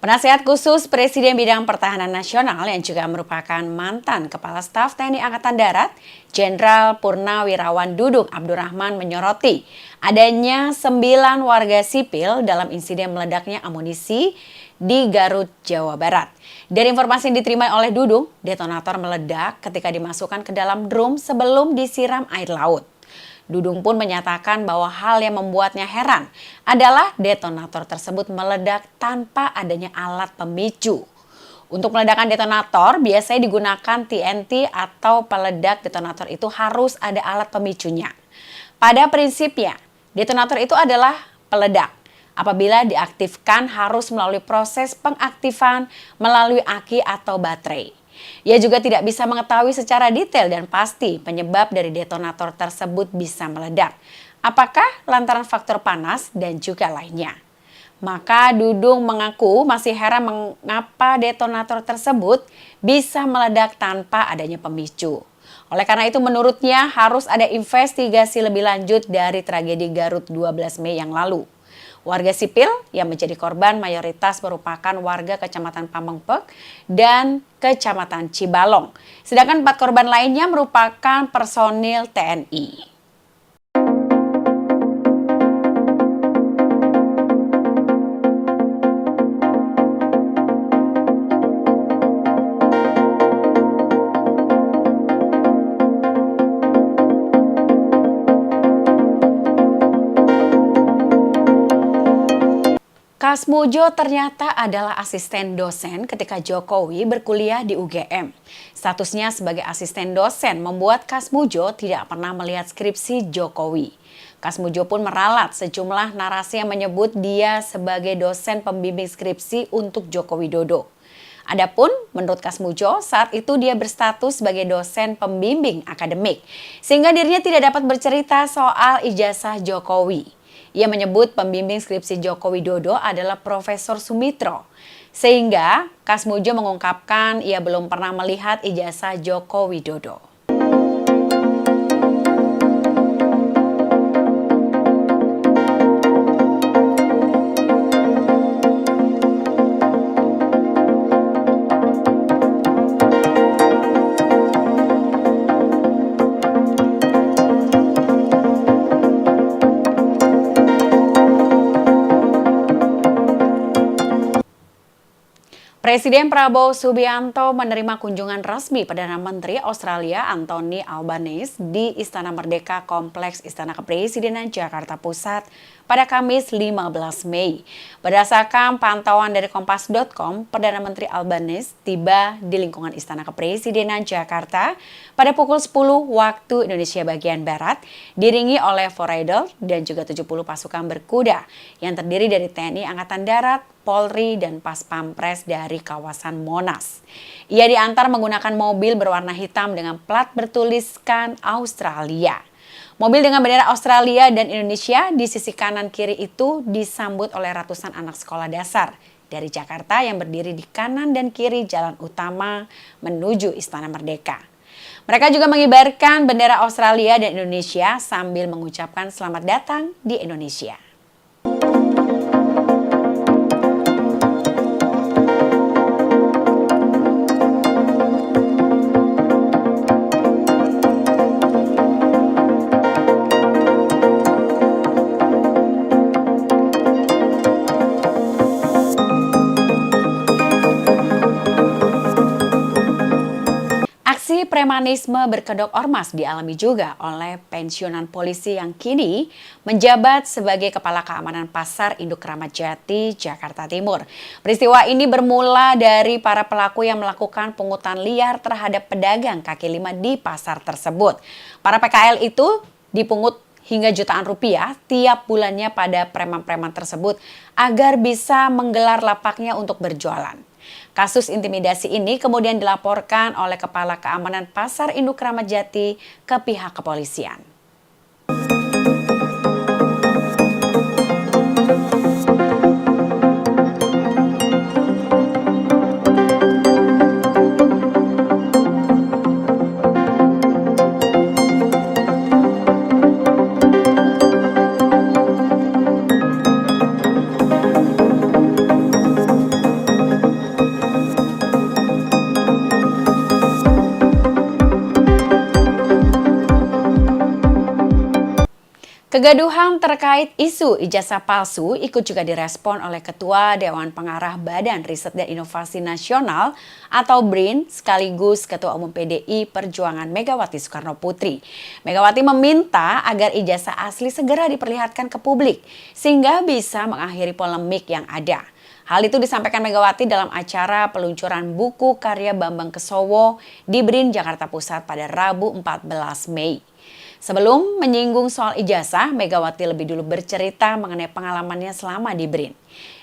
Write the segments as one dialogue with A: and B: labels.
A: Penasehat khusus Presiden Bidang Pertahanan Nasional yang juga merupakan mantan Kepala Staf TNI Angkatan Darat, Jenderal Purnawirawan Dudung Abdurrahman menyoroti adanya 9 warga sipil dalam insiden meledaknya amunisi di Garut, Jawa Barat. Dari informasi yang diterima oleh Dudung, detonator meledak ketika dimasukkan ke dalam drum sebelum disiram air laut. Dudung pun menyatakan bahwa hal yang membuatnya heran adalah detonator tersebut meledak tanpa adanya alat pemicu. Untuk meledakan detonator biasanya digunakan TNT atau peledak detonator itu harus ada alat pemicunya. Pada prinsipnya, detonator itu adalah peledak. Apabila diaktifkan harus melalui proses pengaktifan melalui aki atau baterai. Ia juga tidak bisa mengetahui secara detail dan pasti penyebab dari detonator tersebut bisa meledak. Apakah lantaran faktor panas dan juga lainnya. Maka Dudung mengaku masih heran mengapa detonator tersebut bisa meledak tanpa adanya pemicu. Oleh karena itu menurutnya harus ada investigasi lebih lanjut dari tragedi Garut 12 Mei yang lalu. Warga sipil yang menjadi korban mayoritas merupakan warga Kecamatan Pamengpek dan Kecamatan Cibalong. Sedangkan 4 korban lainnya merupakan personil TNI. Kasmujo ternyata adalah asisten dosen ketika Jokowi berkuliah di UGM. Statusnya sebagai asisten dosen membuat Kasmujo tidak pernah melihat skripsi Jokowi. Kasmujo pun meralat sejumlah narasi yang menyebut dia sebagai dosen pembimbing skripsi untuk Joko Widodo. Adapun menurut Kasmujo saat itu dia berstatus sebagai dosen pembimbing akademik, sehingga dirinya tidak dapat bercerita soal ijazah Jokowi. Ia menyebut pembimbing skripsi Joko Widodo adalah Profesor Sumitro. Sehingga Kasmujo mengungkapkan ia belum pernah melihat ijazah Joko Widodo. Presiden Prabowo Subianto menerima kunjungan resmi Perdana Menteri Australia Anthony Albanese di Istana Merdeka Kompleks Istana Kepresidenan Jakarta Pusat pada Kamis 15 Mei. Berdasarkan pantauan dari Kompas.com, Perdana Menteri Albanese tiba di lingkungan Istana Kepresidenan Jakarta pada pukul 10 waktu Indonesia bagian Barat, diiringi oleh Foraidel dan juga 70 pasukan berkuda yang terdiri dari TNI Angkatan Darat, Polri, dan Pas Pampres dari kawasan Monas. Ia diantar menggunakan mobil berwarna hitam dengan plat bertuliskan Australia. Mobil dengan bendera Australia dan Indonesia di sisi kanan kiri itu disambut oleh ratusan anak sekolah dasar dari Jakarta yang berdiri di kanan dan kiri jalan utama menuju Istana Merdeka. Mereka juga mengibarkan bendera Australia dan Indonesia sambil mengucapkan selamat datang di Indonesia. Aksi premanisme berkedok ormas dialami juga oleh pensiunan polisi yang kini menjabat sebagai Kepala Keamanan Pasar Induk Kramat Jati, Jakarta Timur. Peristiwa ini bermula dari para pelaku yang melakukan pungutan liar terhadap pedagang kaki lima di pasar tersebut. Para PKL itu dipungut hingga jutaan rupiah tiap bulannya pada preman-preman tersebut agar bisa menggelar lapaknya untuk berjualan. Kasus intimidasi ini kemudian dilaporkan oleh Kepala Keamanan Pasar Induk Kramat Jati ke pihak kepolisian. Kegaduhan terkait isu ijazah palsu ikut juga direspon oleh Ketua Dewan Pengarah Badan Riset dan Inovasi Nasional atau BRIN sekaligus Ketua Umum PDI Perjuangan Megawati Soekarnoputri. Megawati meminta agar ijazah asli segera diperlihatkan ke publik sehingga bisa mengakhiri polemik yang ada. Hal itu disampaikan Megawati dalam acara peluncuran buku karya Bambang Kesowo di BRIN Jakarta Pusat pada Rabu 14 Mei. Sebelum menyinggung soal ijazah, Megawati lebih dulu bercerita mengenai pengalamannya selama di BRIN.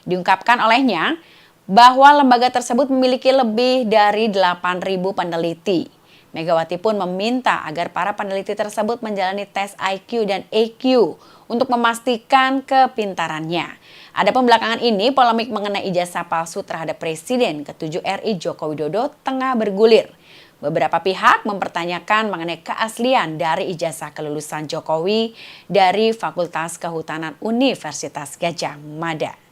A: Diungkapkan olehnya bahwa lembaga tersebut memiliki lebih dari 8.000 peneliti. Megawati pun meminta agar para peneliti tersebut menjalani tes IQ dan EQ untuk memastikan kepintarannya. Adapun belakangan ini, polemik mengenai ijazah palsu terhadap Presiden ke-7 RI Joko Widodo tengah bergulir. Beberapa pihak mempertanyakan mengenai keaslian dari ijazah kelulusan Jokowi dari Fakultas Kehutanan Universitas Gadjah Mada.